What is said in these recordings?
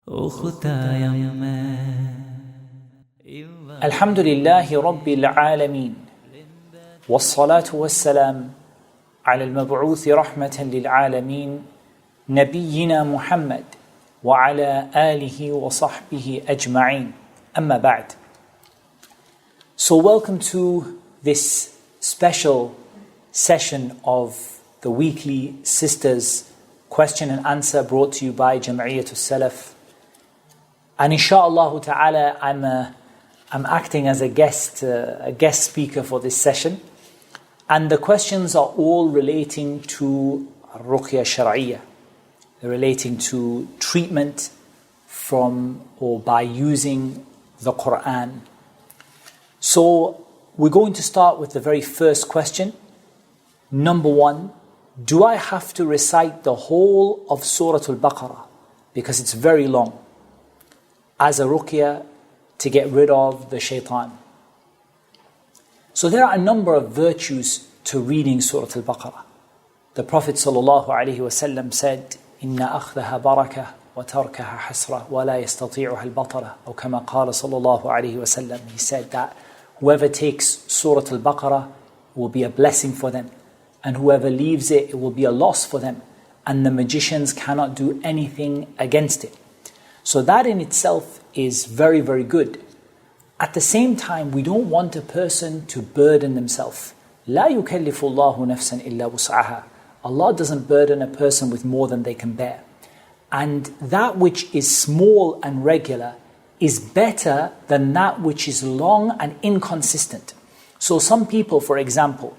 Alhamdulillahi Rabbil Alameen. Wassalatu wassalam ala al-mab'uthi rahmatan lil alameen. Nabiyyina Muhammad wa ala alihi wa sahbihi ajma'een. Amma ba'd. So welcome to this special session of the weekly Sisters question and answer brought to you by Jam'iyatul Salaf. And inshallah ta'ala, I'm acting as a guest speaker for this session. And the questions are all relating to Ruqya Shar'iyah. They're relating to treatment from or by using the Quran. So we're going to start with the very first question. Number one, do I have to recite the whole of Surah Al-Baqarah? Because it's very long. As a ruqya to get rid of the shaitan. So there are a number of virtues to reading Surah Al-Baqarah. The Prophet ﷺ said, "Inna akhdaha barakah wa tarkaha hasra wa la yastati'uha al-batala." Or kama qala sallallahu alayhi wa sallam. He said that whoever takes Surah Al-Baqarah will be a blessing for them, and whoever leaves it, it will be a loss for them, and the magicians cannot do anything against it. So that in itself is very, very good. At the same time, we don't want a person to burden themselves. لا يكلف الله نفسا إلا وسعها. Allah doesn't burden a person with more than they can bear. And that which is small and regular is better than that which is long and inconsistent. So some people, for example,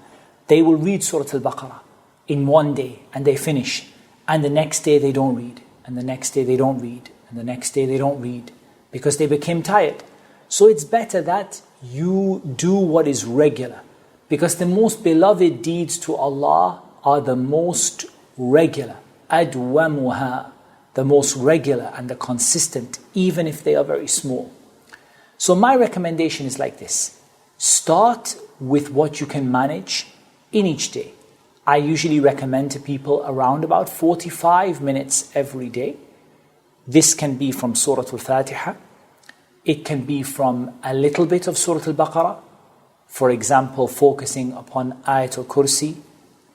they will read Surah Al-Baqarah in one day and they finish. And the next day they don't read. And the next day they don't read. And the next day they don't read because they became tired. So it's better that you do what is regular, because the most beloved deeds to Allah are the most regular. Adwamuha, the most regular and the consistent, even if they are very small. So my recommendation is like this. Start with what you can manage in each day. I usually recommend to people around about 45 minutes every day. This can be from Surah Al-Fatiha. It can be from a little bit of Surah Al-Baqarah. For example, focusing upon Ayatul Kursi,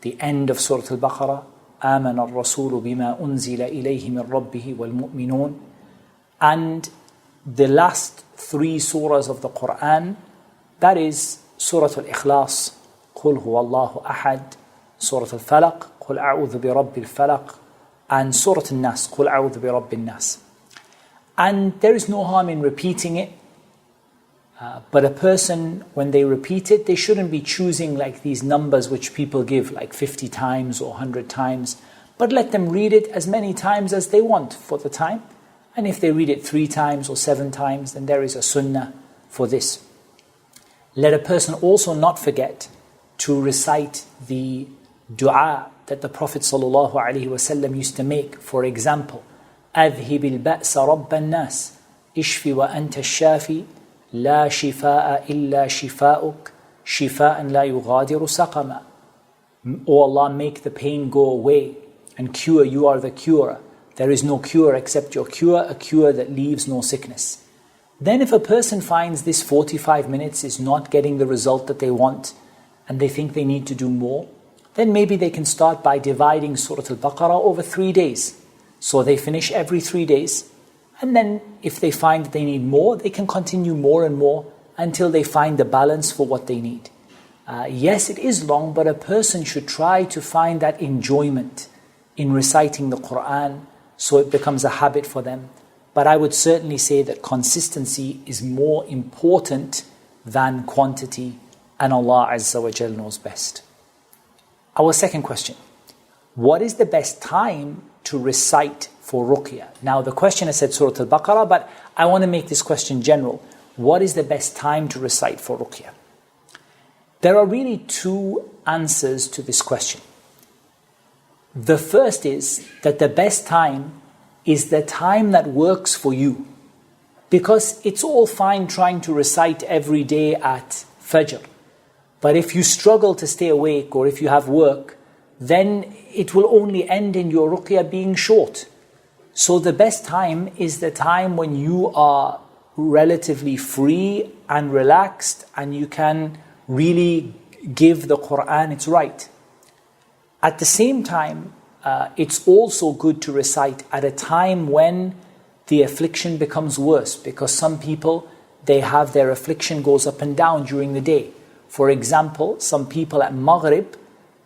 the end of Surah Al-Baqarah. آمن الرسول بما أنزل إليه من ربه والمؤمنون. And the last three surahs of the Quran, that is Surah Al-Ikhlas, قل هو الله أحد, Surah Al-Falaq, قل أعوذ برب الفلق, and Surah Al-Nas, قل أعوذ برب الناس. And there is no harm in repeating it. But a person, when they repeat it, they shouldn't be choosing like these numbers which people give, like 50 times or 100 times. But let them read it as many times as they want for the time. And if they read it 3 times or 7 times, then there is a sunnah for this. Let a person also not forget to recite the dua that the Prophet ﷺ used to make. For example, أذهب البأس رب الناس اشف وأنت الشافي لا شفاء إلا شفاؤك شفاء لا يغادر سقما. O Allah, make the pain go away and cure, you are the cure. There is no cure except your cure, a cure that leaves no sickness. Then if a person finds this 45 minutes is not getting the result that they want and they think they need to do more, then maybe they can start by dividing Surah Al-Baqarah over 3 days. So they finish every 3 days. And then if they find that they need more, they can continue more and more until they find the balance for what they need. Yes, it is long, but a person should try to find that enjoyment in reciting the Quran so it becomes a habit for them. But I would certainly say that consistency is more important than quantity, and Allah Azza wa Jal knows best. Our second question, what is the best time to recite for Ruqya? Now the question has said Surah Al-Baqarah, but I want to make this question general. What is the best time to recite for Ruqya? There are really 2 answers to this question. The first is that the best time is the time that works for you. Because it's all fine trying to recite every day at Fajr. But if you struggle to stay awake or if you have work, then it will only end in your ruqya being short. So the best time is the time when you are relatively free and relaxed and you can really give the Quran its right. At the same time, it's also good to recite at a time when the affliction becomes worse, because some people, they have their affliction goes up and down during the day. For example, some people at Maghrib,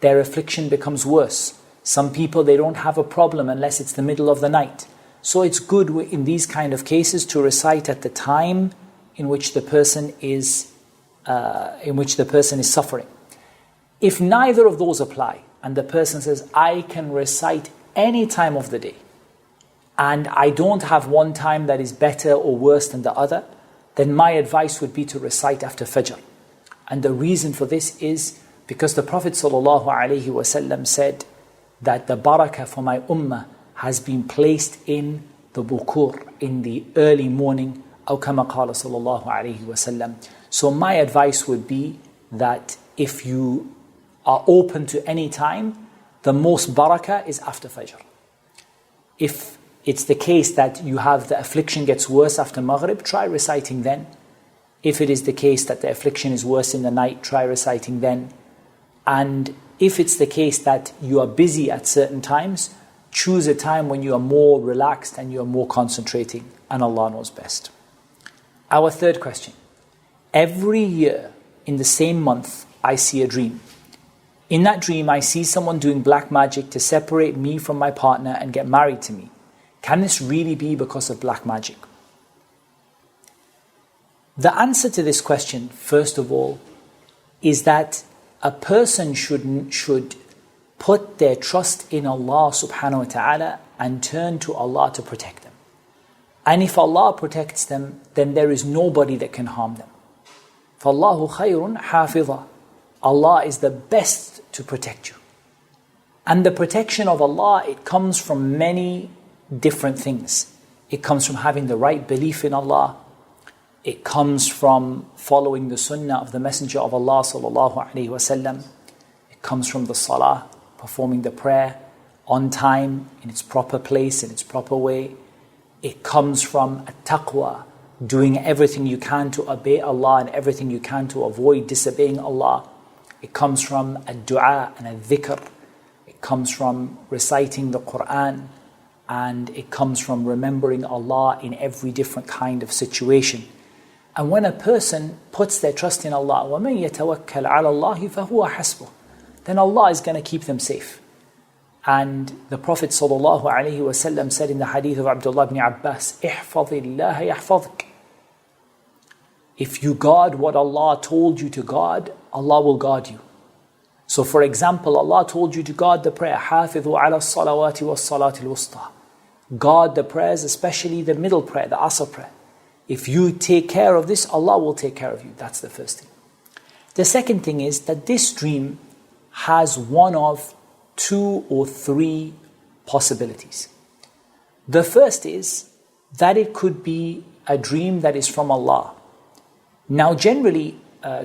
their affliction becomes worse. Some people, they don't have a problem unless it's the middle of the night. So it's good in these kind of cases to recite at the time in which the person is suffering. If neither of those apply, and the person says, I can recite any time of the day, and I don't have one time that is better or worse than the other, then my advice would be to recite after Fajr. And the reason for this is because the Prophet ﷺ said that the barakah for my ummah has been placed in the bukur, in the early morning, أو كما قال صلى الله عليه وسلم. So my advice would be that if you are open to any time, the most barakah is after Fajr. If it's the case that you have the affliction gets worse after Maghrib, try reciting then. If it is the case that the affliction is worse in the night, try reciting then. And if it's the case that you are busy at certain times, choose a time when you are more relaxed and you are more concentrating, and Allah knows best. Our third question. Every year in the same month, I see a dream. In that dream, I see someone doing black magic to separate me from my partner and get married to me. Can this really be because of black magic? The answer to this question, first of all, is that a person should put their trust in Allah subhanahu wa ta'ala and turn to Allah to protect them. And if Allah protects them, then there is nobody that can harm them. فَاللَّهُ خَيْرٌ حَافِظًا. Allah is the best to protect you. And the protection of Allah, it comes from many different things. It comes from having the right belief in Allah. It comes from following the sunnah of the Messenger of Allah sallallahu alaihi wasallam. It comes from the salah, performing the prayer on time, in its proper place, in its proper way. It comes from at-taqwa, doing everything you can to obey Allah and everything you can to avoid disobeying Allah. It comes from ad-du'a and ad-dhikr. It comes from reciting the Quran, and it comes from remembering Allah in every different kind of situation. And when a person puts their trust in Allah, وَمَنْ يَتَوَكَّلْ عَلَى اللَّهِ فَهُوَ حَسْبُهُ, then Allah is going to keep them safe. And the Prophet ﷺ said in the hadith of Abdullah ibn Abbas, احفظ الله يحفظك. If you guard what Allah told you to guard, Allah will guard you. So for example, Allah told you to guard the prayer, حافظوا على الصلوات والصلاة الوسطى. Guard the prayers, especially the middle prayer, the Asr prayer. If you take care of this, Allah will take care of you. That's the first thing. The second thing is that this dream has one of 2 or 3 possibilities. The first is that it could be a dream that is from Allah. Now generally,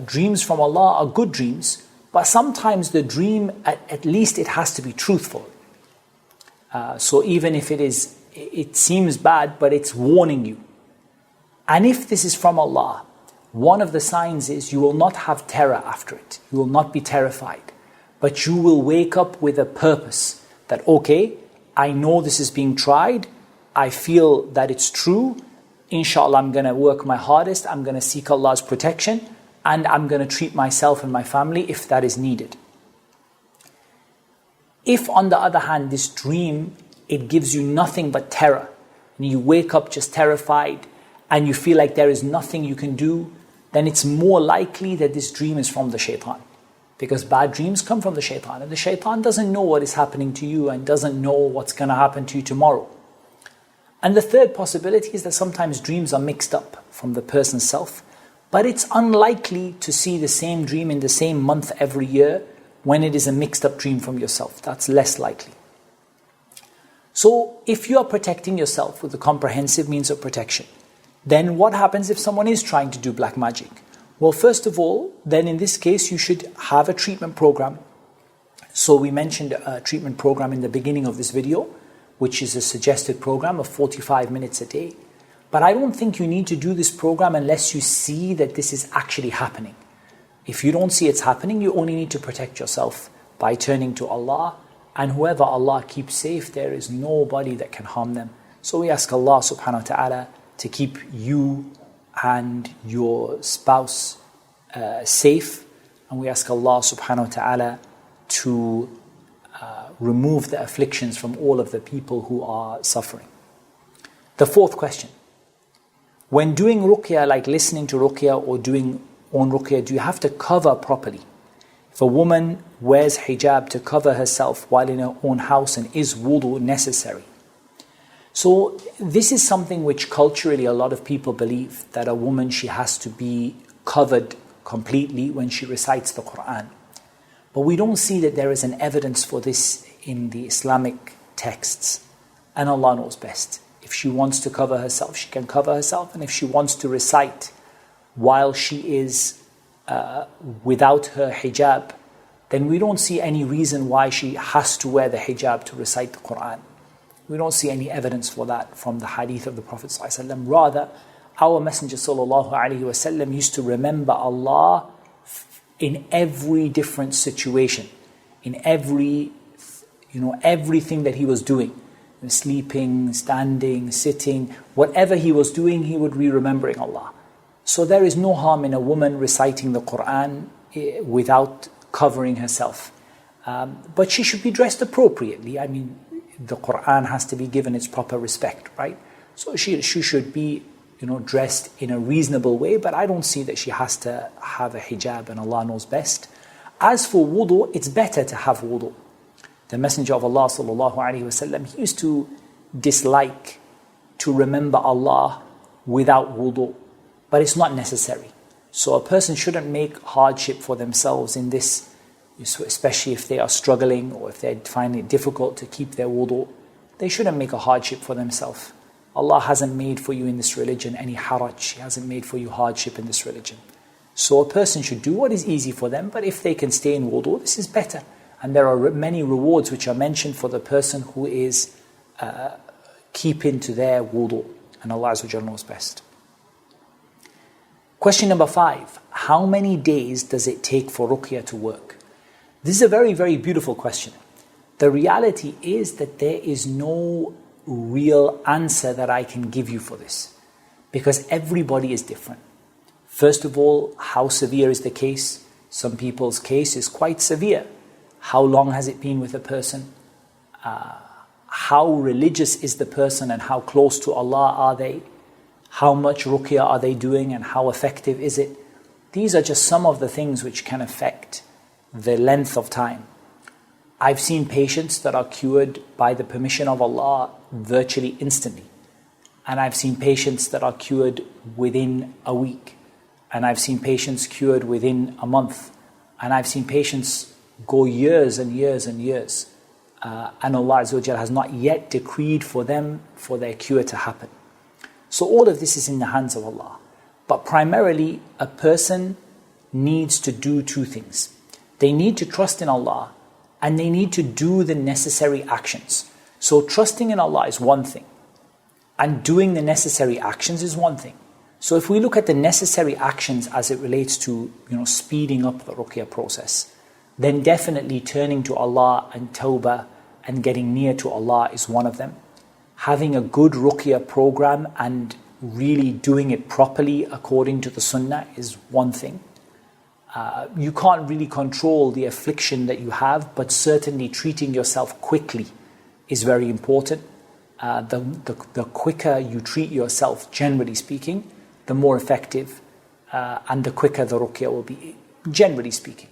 dreams from Allah are good dreams, but sometimes the dream, at least it has to be truthful. So even if it seems bad, but it's warning you. And if this is from Allah, one of the signs is you will not have terror after it. You will not be terrified. But you will wake up with a purpose that, okay, I know this is being tried. I feel that it's true. Inshallah, I'm going to work my hardest. I'm going to seek Allah's protection. And I'm going to treat myself and my family if that is needed. If, on the other hand, this dream, it gives you nothing but terror, and you wake up just terrified, and you feel like there is nothing you can do, then it's more likely that this dream is from the Shaitan. Because bad dreams come from the Shaitan, and the Shaitan doesn't know what is happening to you and doesn't know what's going to happen to you tomorrow. And the third possibility is that sometimes dreams are mixed up from the person's self, but it's unlikely to see the same dream in the same month every year when it is a mixed up dream from yourself. That's less likely. So if you are protecting yourself with a comprehensive means of protection, then what happens if someone is trying to do black magic? Well, first of all, then in this case, you should have a treatment program. So we mentioned a treatment program in the beginning of this video, which is a suggested program of 45 minutes a day. But I don't think you need to do this program unless you see that this is actually happening. If you don't see it's happening, you only need to protect yourself by turning to Allah. And whoever Allah keeps safe, there is nobody that can harm them. So we ask Allah subhanahu wa ta'ala to keep you and your spouse safe. And we ask Allah subhanahu wa ta'ala to remove the afflictions from all of the people who are suffering. The fourth question. When doing ruqya, like listening to ruqya or doing own ruqya, do you have to cover properly? If a woman wears hijab to cover herself while in her own house, and is wudu necessary? So this is something which culturally a lot of people believe, that a woman, she has to be covered completely when she recites the Quran. But we don't see that there is an evidence for this in the Islamic texts. And Allah knows best. If she wants to cover herself, she can cover herself. And if she wants to recite while she is without her hijab, then we don't see any reason why she has to wear the hijab to recite the Quran. We don't see any evidence for that from the hadith of the Prophet ﷺ. Rather, our Messenger ﷺ used to remember Allah in every different situation, in everything that he was doing. Sleeping, standing, sitting, whatever he was doing, he would be remembering Allah. So there is no harm in a woman reciting the Quran without covering herself. But she should be dressed appropriately. I mean, the Quran has to be given its proper respect, right? So she should be, dressed in a reasonable way, but I don't see that she has to have a hijab, and Allah knows best. As for wudu, it's better to have wudu. The Messenger of Allah sallallahu alaihi wasallam, he used to dislike to remember Allah without wudu, but it's not necessary. So a person shouldn't make hardship for themselves in this, especially if they are struggling or if they find it difficult to keep their wudu. They shouldn't make a hardship for themselves. Allah hasn't made for you in this religion any haraj. He hasn't made for you hardship in this religion. So a person should do what is easy for them, but if they can stay in wudu, this is better. And there are many rewards which are mentioned for the person who is keeping to their wudu. And Allah Azza wa Jalla knows best. Question number 5. How many days does it take for ruqya to work? This is a very, very beautiful question. The reality is that there is no real answer that I can give you for this, because everybody is different. First of all, how severe is the case? Some people's case is quite severe. How long has it been with a person? How religious is the person and how close to Allah are they? How much ruqya are they doing and how effective is it? These are just some of the things which can affect the length of time. I've seen patients that are cured by the permission of Allah virtually instantly. And I've seen patients that are cured within a week. And I've seen patients cured within a month. And I've seen patients go years and years and years. And Allah Azza wa Jalla has not yet decreed for them for their cure to happen. So all of this is in the hands of Allah. But primarily, a person needs to do two things. They need to trust in Allah, and they need to do the necessary actions. So trusting in Allah is one thing, and doing the necessary actions is one thing. So if we look at the necessary actions as it relates to speeding up the ruqya process, then definitely turning to Allah and tawbah and getting near to Allah is one of them. Having a good ruqya program and really doing it properly according to the sunnah is one thing. You can't really control the affliction that you have, but certainly treating yourself quickly is very important. The quicker you treat yourself, generally speaking, the more effective and the quicker the ruqya will be, generally speaking.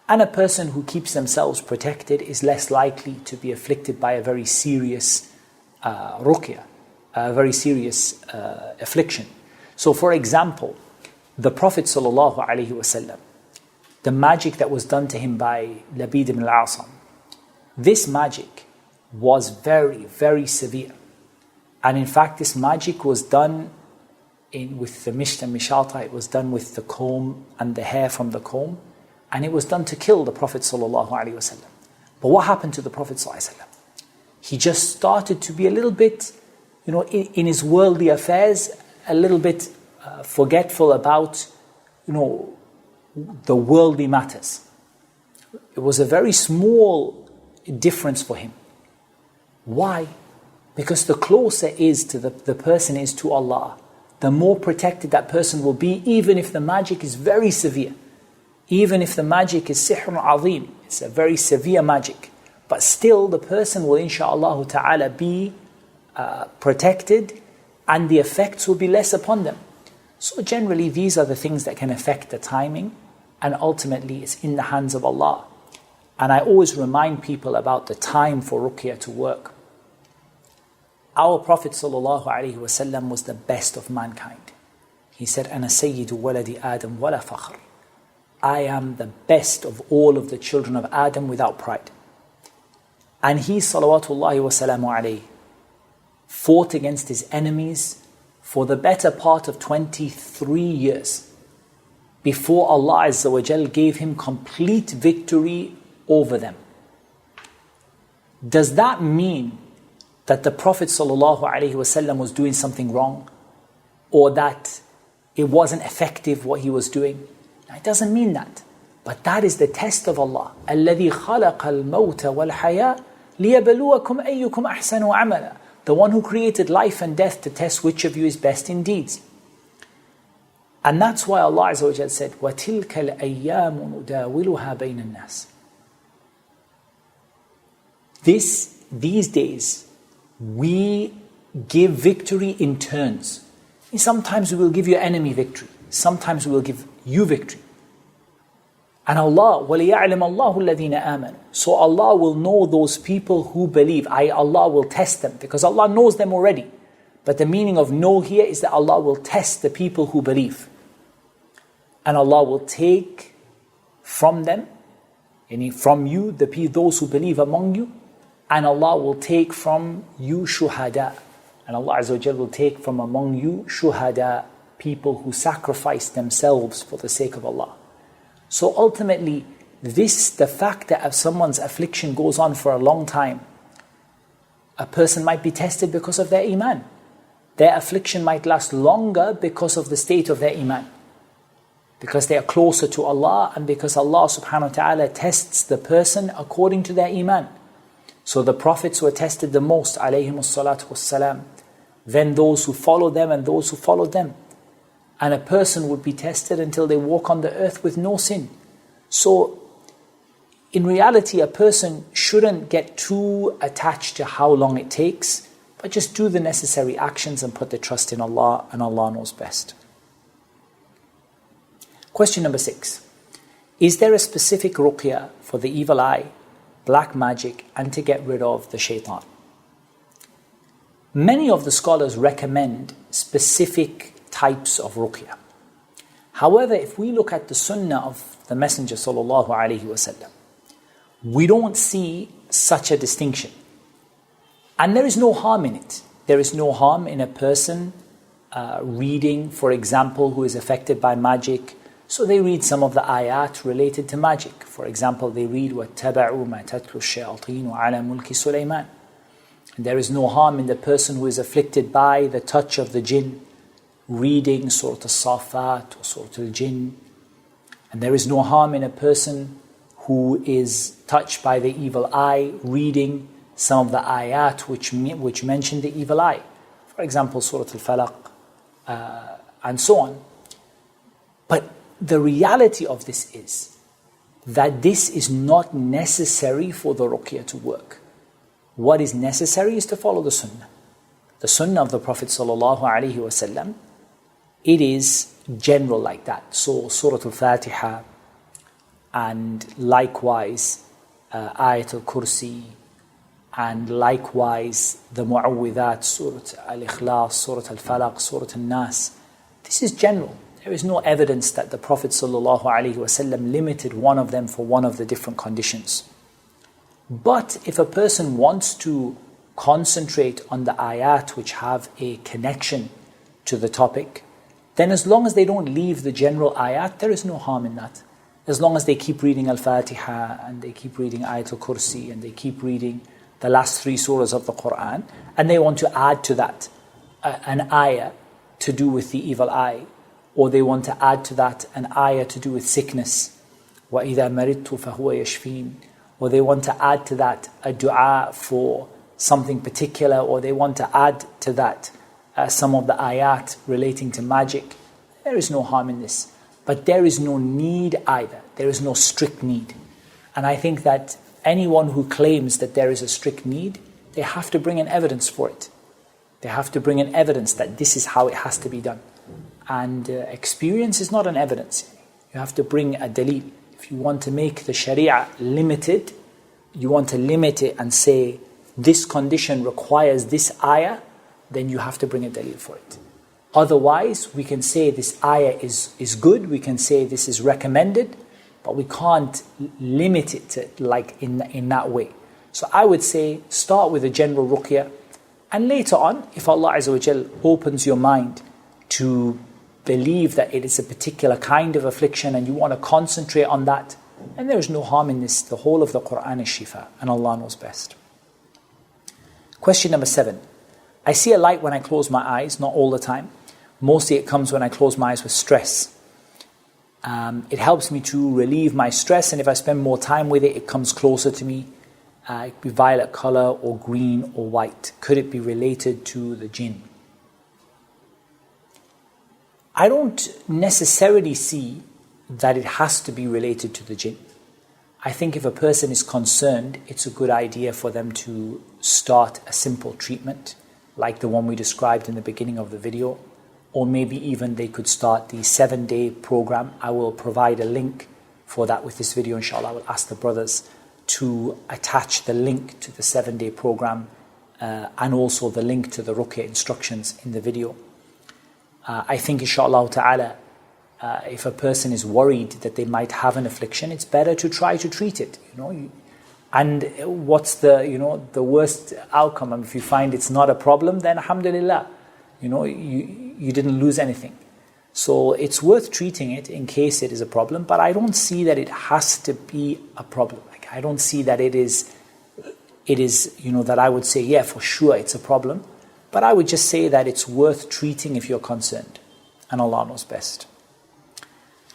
And a person who keeps themselves protected is less likely to be afflicted by a very serious ruqya, a very serious affliction. So for example, the Prophet ﷺ, the magic that was done to him by Labid ibn al-Asam, this magic was very, very severe. And in fact, this magic was done with the misht and mishata. It was done with the comb and the hair from the comb. And it was done to kill the Prophet ﷺ. But what happened to the Prophet ﷺ? he just started to be a little bit, in his worldly affairs, a little bit forgetful about, the worldly matters. It was a very small difference for him. Why? Because the closer the person is to Allah, the more protected that person will be, even if the magic is very severe. Even if the magic is sihrun azim, it's a very severe magic. But still the person will insha'Allah ta'ala be protected, and the effects will be less upon them. So generally these are the things that can affect the timing, and ultimately it's in the hands of Allah. And I always remind people about the time for Ruqya to work. Our Prophet ﷺ was the best of mankind. He said, "Ana sayyidu waladi Adam wala fakhr." I am the best of all of the children of Adam without pride. And he, salawatullahi wasalamu alayhi, fought against his enemies for the better part of 23 years before Allah Azza wa Jal gave him complete victory over them. Does that mean that the Prophet ﷺ was doing something wrong, or that it wasn't effective what he was doing? No, it doesn't mean that. But that is the test of Allah. الَّذِي خَلَقَ الْمَوْتَ وَالْحَيَاةَ لِيَبْلُوَكُمْ أَيُّكُمْ أَحْسَنُ عَمَلًا. The one who created life and death to test which of you is best in deeds. And that's why Allah Azza wa Jalla said, وَتِلْكَ الْأَيَّامُ نُدَاوِلُهَا بَيْنَ النَّاسِ. These days, we give victory in turns. Sometimes we will give your enemy victory. Sometimes we will give you victory. And Allah, وَلِيَعْلَمَ اللَّهُ الَّذِينَ آمَنُوا. So Allah will know those people who believe. Allah will test them, because Allah knows them already. But the meaning of know here is that Allah will test the people who believe. And Allah will take from them, from you, those who believe among you, and Allah will take from you shuhada. And Allah Azza wa Jalla will take from among you shuhada, people who sacrifice themselves for the sake of Allah. So ultimately, the fact that if someone's affliction goes on for a long time, a person might be tested because of their iman. Their affliction might last longer because of the state of their iman. Because they are closer to Allah, and because Allah subhanahu wa ta'ala tests the person according to their iman. So the prophets were tested the most, alayhimus salatu wassalam. Then those who follow them and those who followed them. And a person would be tested until they walk on the earth with no sin. So in reality, a person shouldn't get too attached to how long it takes, but just do the necessary actions and put the trust in Allah, and Allah knows best. Question number 6. Is there a specific ruqya for the evil eye, black magic, and to get rid of the shaitan? Many of the scholars recommend specific types of ruqya. However, if we look at the sunnah of the Messenger sallallahu alaihi wasallam, we don't see such a distinction. And there is no harm in it. There is no harm in a person reading, for example, who is affected by magic. So they read some of the ayat related to magic. For example, they read وَاتَّبَعُوا مَا تَتْلُو الشَّيَاطِينُ عَلَى مُلْكِ سُلَيْمَانَ. And there is no harm in the person who is afflicted by the touch of the jinn, reading Surah Al-Safat or Surah Al-Jinn. And there is no harm in a person who is touched by the evil eye, reading some of the ayat which mention the evil eye. For example, Surah Al-Falaq, and so on. But the reality of this is that this is not necessary for the ruqya to work. What is necessary is to follow the sunnah. The sunnah of the Prophet ﷺ, it is general like that. So Surah Al-Fatiha, and likewise Ayat Al-Kursi, and likewise the Mu'awwidhat, Surah Al-Ikhlas, Surah Al-Falaq, Surah Al-Nas. This is general. There is no evidence that the Prophet ﷺ limited one of them for one of the different conditions. But if a person wants to concentrate on the ayat which have a connection to the topic, then as long as they don't leave the general ayat, there is no harm in that. As long as they keep reading Al-Fatiha, and they keep reading Ayat Al-Kursi, and they keep reading the last 3 surahs of the Quran, and they want to add to that an ayah to do with the evil eye, or they want to add to that an ayah to do with sickness, وَإِذَا مَرِضْتُ فَهُوَ يَشْفِينَ, or they want to add to that a dua for something particular, or they want to add to that some of the ayat relating to magic. There is no harm in this. But there is no need either. There is no strict need. And I think that anyone who claims that there is a strict need, they have to bring an evidence for it. They have to bring an evidence that this is how it has to be done. And experience is not an evidence. You have to bring a dalil. If you want to make the sharia limited, you want to limit it and say, this condition requires this ayah, then you have to bring a dalil for it. Otherwise, we can say this ayah is good, we can say this is recommended, but we can't limit it to like in that way. So I would say, start with a general ruqya, and later on, if Allah Azza wa Jal opens your mind to believe that it is a particular kind of affliction and you want to concentrate on that, and there is no harm in this. The whole of the Quran is shifa, and Allah knows best. Question number 7. I see a light when I close my eyes, not all the time. Mostly it comes when I close my eyes with stress. It helps me to relieve my stress, and if I spend more time with it, it comes closer to me. It could be violet color or green or white. Could it be related to the jinn? I don't necessarily see that it has to be related to the jinn. I think if a person is concerned, it's a good idea for them to start a simple treatment, like the one we described in the beginning of the video, or maybe even they could start the 7-day program. I will provide a link for that with this video, inshallah. I will ask the brothers to attach the link to the 7-day program and also the link to the Ruqya instructions in the video. I think, inshallah ta'ala, if a person is worried that they might have an affliction, it's better to try to treat it. And what's the worst outcome? If you find it's not a problem, then alhamdulillah, you didn't lose anything. So it's worth treating it in case it is a problem, but I don't see that it has to be a problem. Like, I don't see that it is, that I would say, yeah, for sure it's a problem. But I would just say that it's worth treating if you're concerned. And Allah knows best.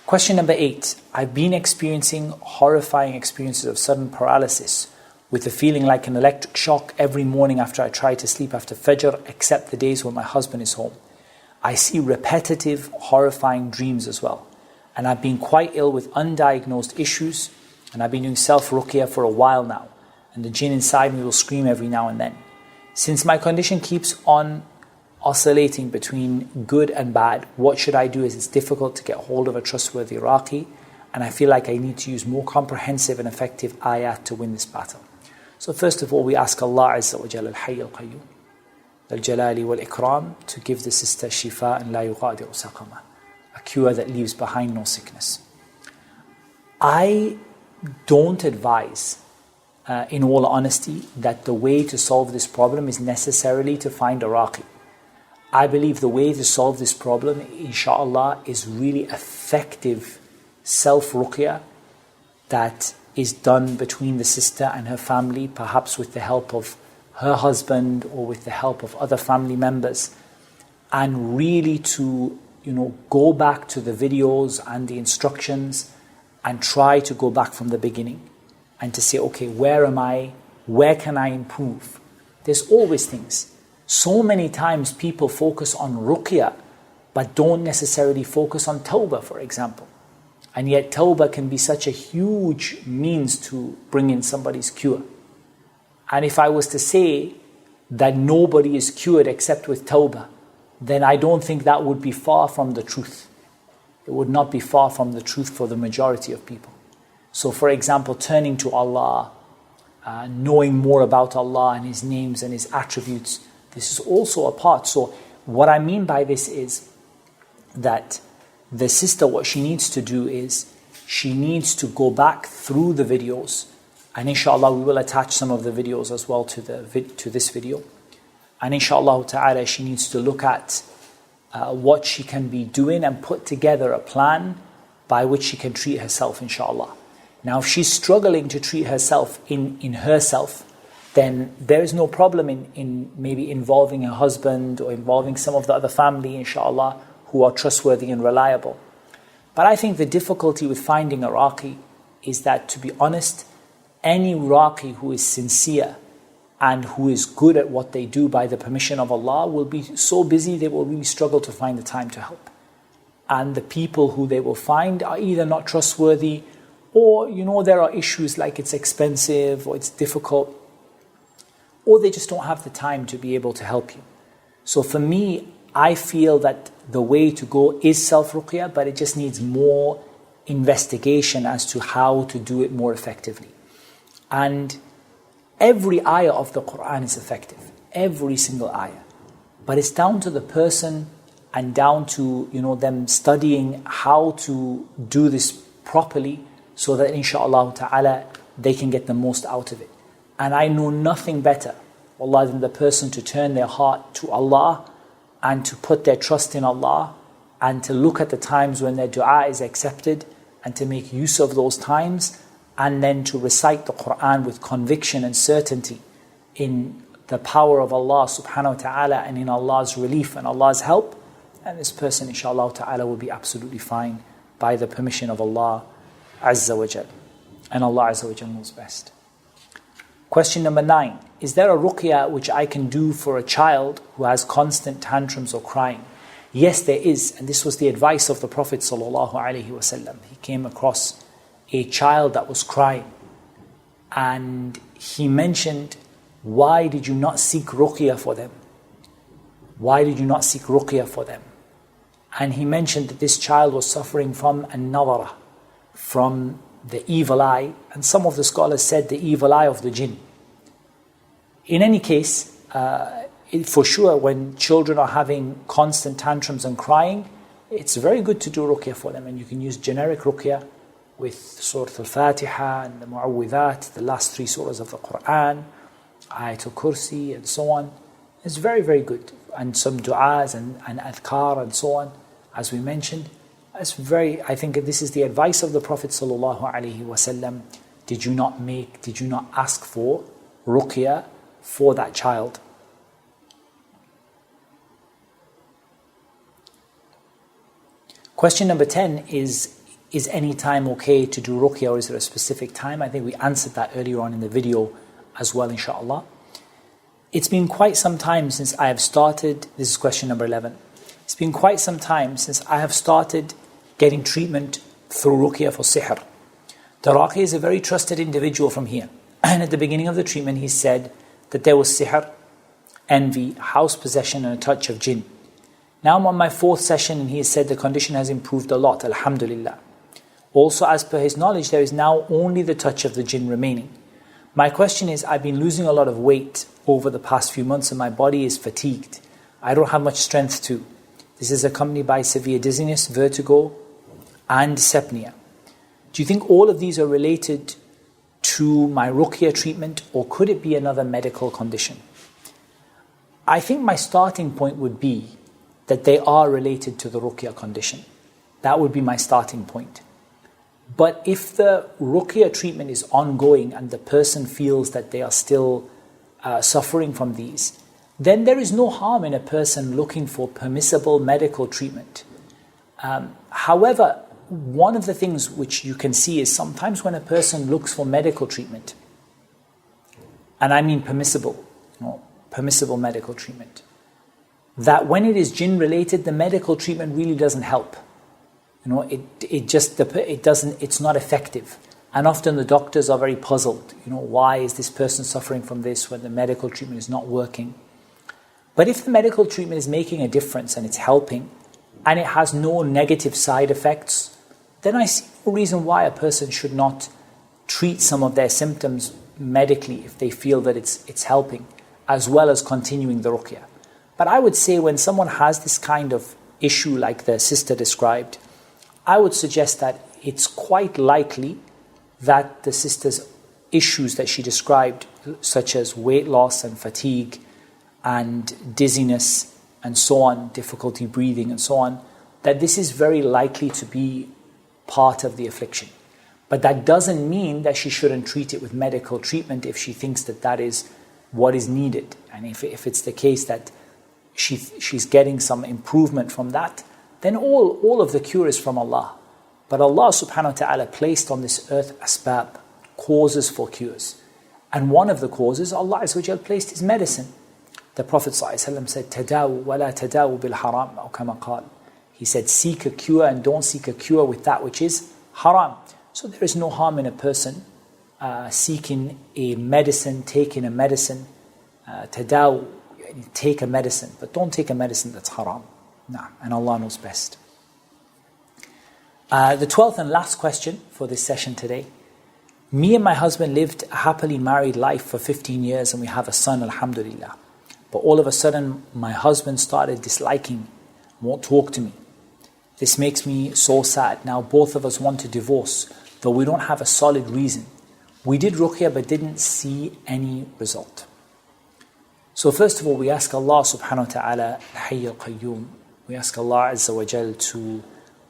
Question number 8. I've been experiencing horrifying experiences of sudden paralysis with a feeling like an electric shock every morning after I try to sleep after Fajr, except the days when my husband is home. I see repetitive, horrifying dreams as well. And I've been quite ill with undiagnosed issues, and I've been doing Self-Ruqyah for a while now. And the jinn inside me will scream every now and then. Since my condition keeps on oscillating between good and bad, what should I do as it's difficult to get hold of a trustworthy Raqi, and I feel like I need to use more comprehensive and effective ayat to win this battle. So first of all, we ask Allah Azza wa Jalla al-Hayy al-Qayyum, al-Jalali wal-Ikram, to give the sister shifa and la yughadiru saqama, a cure that leaves behind no sickness. I don't advise, in all honesty, that the way to solve this problem is necessarily to find a Raqi. I believe the way to solve this problem, inshallah, is really effective self-ruqyah that is done between the sister and her family, perhaps with the help of her husband or with the help of other family members, and really to go back to the videos and the instructions and try to go back from the beginning and to say, okay, where am I? Where can I improve? There's always things. So many times people focus on ruqyah, but don't necessarily focus on tawbah, for example. And yet tawbah can be such a huge means to bring in somebody's cure. And if I was to say that nobody is cured except with tawbah, then I don't think that would be far from the truth. It would not be far from the truth for the majority of people. So for example, turning to Allah, knowing more about Allah and His names and His attributes, this is also a part. So what I mean by this is that the sister, what she needs to do is, she needs to go back through the videos, and inshallah we will attach some of the videos as well to this video. And inshallah ta'ala, she needs to look at what she can be doing and put together a plan by which she can treat herself, inshallah. Now, if she's struggling to treat herself in herself, then there is no problem in maybe involving a husband or involving some of the other family, inshallah, who are trustworthy and reliable. But I think the difficulty with finding a Raqi is that, to be honest, any Raqi who is sincere and who is good at what they do by the permission of Allah will be so busy they will really struggle to find the time to help. And the people who they will find are either not trustworthy, or there are issues like it's expensive or it's difficult, or they just don't have the time to be able to help you. So for me, I feel that the way to go is self-ruqyah, but it just needs more investigation as to how to do it more effectively. And every ayah of the Quran is effective, every single ayah. But it's down to the person and down to them studying how to do this properly, so that inshaAllah ta'ala they can get the most out of it. And I know nothing better, wallah, than the person to turn their heart to Allah and to put their trust in Allah and to look at the times when their dua is accepted and to make use of those times, and then to recite the Quran with conviction and certainty in the power of Allah subhanahu wa ta'ala and in Allah's relief and Allah's help. And this person inshaAllah ta'ala will be absolutely fine by the permission of Allah Azza wa Jal. And Allah Azza wa Jal knows best. Question number 9. Is there a ruqyah which I can do for a child who has constant tantrums or crying? Yes, there is. And this was the advice of the Prophet sallallahu alaihi wasallam. He came across a child that was crying, and he mentioned, why did you not seek ruqyah for them? Why did you not seek ruqyah for them? And he mentioned that this child was suffering from an-nadara, from the evil eye, and some of the scholars said the evil eye of the jinn. In any case, for sure, when children are having constant tantrums and crying, it's very good to do ruqyah for them, and you can use generic ruqyah with Surah Al-Fatiha and the Mu'awwidhat, the last 3 surahs of the Quran, Ayatul Kursi and so on. It's very, very good. And some du'as and adhkar and so on, as we mentioned. I think this is the advice of the Prophet sallallahu alaihi wasallam. Did you not ask for ruqyah for that child? Question number 10 is any time okay to do ruqyah, or is there a specific time? I think we answered that earlier on in the video as well, inshallah. It's been quite some time since I have started, this is question number 11. It's been quite some time since I have started getting treatment through ruqyah for sihr. The Raqi is a very trusted individual from here. And at the beginning of the treatment, he said that there was sihr, envy, house possession, and a touch of jinn. Now I'm on my 4th session, and he has said the condition has improved a lot, alhamdulillah. Also, as per his knowledge, there is now only the touch of the jinn remaining. My question is, I've been losing a lot of weight over the past few months, and my body is fatigued. I don't have much strength too. This is accompanied by severe dizziness, vertigo, and dyspnea. Do you think all of these are related to my ruqyah treatment, or could it be another medical condition? I think my starting point would be that they are related to the ruqyah condition. That would be my starting point. But if the ruqyah treatment is ongoing and the person feels that they are still suffering from these, then there is no harm in a person looking for permissible medical treatment. However, one of the things which you can see is sometimes when a person looks for medical treatment, and I mean permissible medical treatment, that when it is jinn related, the medical treatment really doesn't help. It's not effective. And often the doctors are very puzzled. Why is this person suffering from this when the medical treatment is not working? But if the medical treatment is making a difference and it's helping, and it has no negative side effects, then I see no reason why a person should not treat some of their symptoms medically if they feel that it's helping, as well as continuing the ruqyah. But I would say when someone has this kind of issue like the sister described, I would suggest that it's quite likely that the sister's issues that she described, such as weight loss and fatigue and dizziness and so on, difficulty breathing and so on, that this is very likely to be part of the affliction. But that doesn't mean that she shouldn't treat it with medical treatment if she thinks that that is what is needed. And if it's the case that she's getting some improvement from that, then all of the cure is from Allah. But Allah subhanahu wa ta'ala placed on this earth asbab, causes for cures. And one of the causes, Allah Azza wa Jal placed is medicine. The Prophet ﷺ said, تَدَاوُ وَلَا تَدَاوُ بِالْحَرَامِ أو كما قال. He said, seek a cure and don't seek a cure with that which is haram. So there is no harm in a person seeking a medicine, taking a medicine, تَدَاوُ, take a medicine, but don't take a medicine that's haram. Nah, and Allah knows best. The 12th and last question for this session today. Me and my husband lived a happily married life for 15 years and we have a son, alhamdulillah. But all of a sudden, my husband started disliking me, won't talk to me. This makes me so sad. Now both of us want to divorce, though we don't have a solid reason. We did Ruqya but didn't see any result. So first of all, we ask Allah subhanahu wa ta'ala, Al-Hayy Al-Qayyum. We ask Allah Azza wa Jal to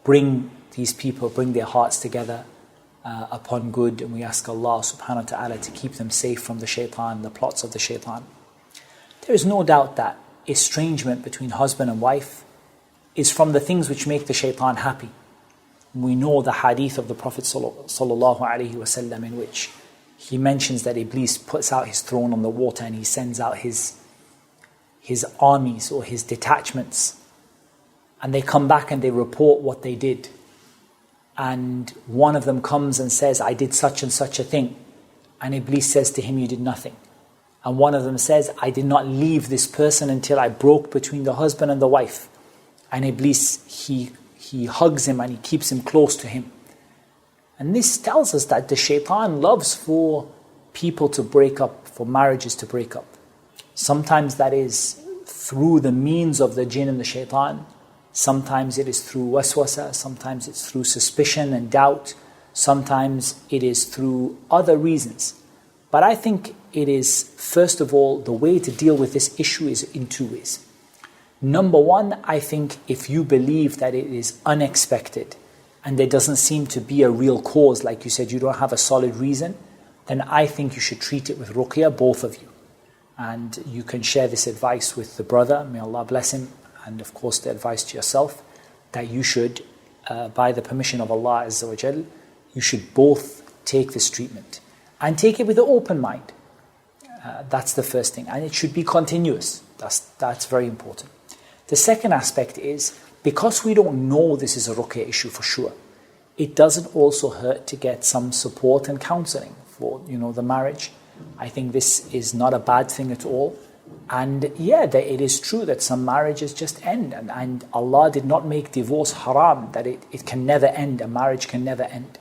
bring these people, bring their hearts together upon good. And we ask Allah subhanahu wa ta'ala to keep them safe from the Shaitan, the plots of the Shaitan. There is no doubt that estrangement between husband and wife is from the things which make the Shaitan happy. We know the hadith of the Prophet sallallahu alaihi wasallam in which he mentions that Iblis puts out his throne on the water and he sends out his armies or his detachments, and they come back and they report what they did. And one of them comes and says, I did such and such a thing. And Iblis says to him, you did nothing. And one of them says, I did not leave this person until I broke between the husband and the wife. And Iblis, he hugs him and he keeps him close to him. And this tells us that the Shaitan loves for people to break up, for marriages to break up. Sometimes that is through the means of the jinn and the Shaitan. Sometimes it is through waswasa. Sometimes it's through suspicion and doubt. Sometimes it is through other reasons. But I think it is, first of all, the way to deal with this issue is in two ways. Number one, I think if you believe that it is unexpected and there doesn't seem to be a real cause, like you said, you don't have a solid reason, then I think you should treat it with Ruqya, both of you. And you can share this advice with the brother, may Allah bless him, and of course the advice to yourself, that you should, by the permission of Allah Azza wa Jal, you should both take this treatment. And take it with an open mind. That's the first thing. And it should be continuous. That's very important. The second aspect is, because we don't know this is a Ruqya issue for sure, it doesn't also hurt to get some support and counseling for the marriage. I think this is not a bad thing at all. And yeah, it is true that some marriages just end. And Allah did not make divorce haram, that it can never end, a marriage can never end.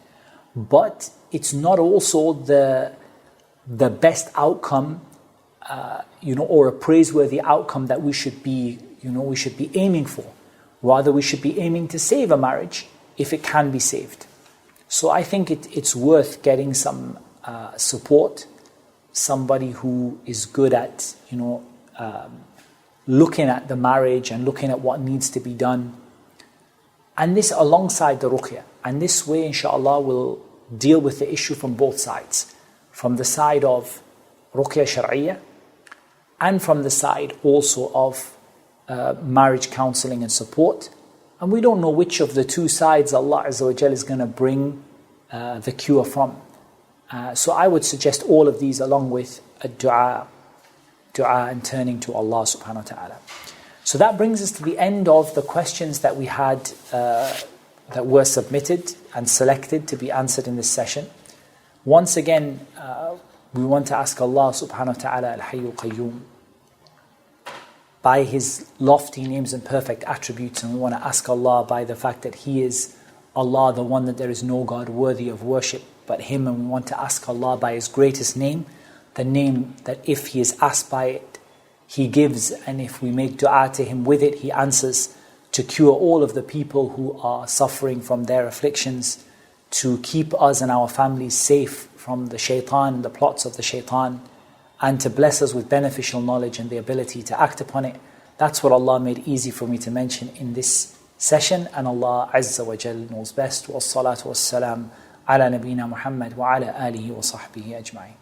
But it's not also the best outcome, or a praiseworthy outcome that we should be aiming for. Rather, we should be aiming to save a marriage if it can be saved. So I think it's worth getting some support, somebody who is good at, looking at the marriage and looking at what needs to be done. And this alongside the Ruqya. And this way, inshallah, will deal with the issue from both sides. From the side of Ruqya Shar'iyya and from the side also of marriage counseling and support. And we don't know which of the two sides Allah Azza wa Jal is going to bring the cure from. So I would suggest all of these along with a dua and turning to Allah subhanahu wa ta'ala. So that brings us to the end of the questions that we had that were submitted and selected to be answered in this session. Once again, we want to ask Allah subhanahu wa ta'ala, Al-Hayy Al-Qayyum, by His lofty names and perfect attributes, and we want to ask Allah by the fact that He is Allah, the one that there is no God worthy of worship but Him, and we want to ask Allah by His greatest name, the name that if He is asked by it, He gives, and if we make dua to Him with it, He answers, to cure all of the people who are suffering from their afflictions, to keep us and our families safe from the Shaitan, the plots of the Shaitan, and to bless us with beneficial knowledge and the ability to act upon it. That's what Allah made easy for me to mention in this session, and Allah Azza wa Jal knows best. Wassalatu wassalam ala nabina Muhammad wa ala alihi wa sahbihi ajma'in.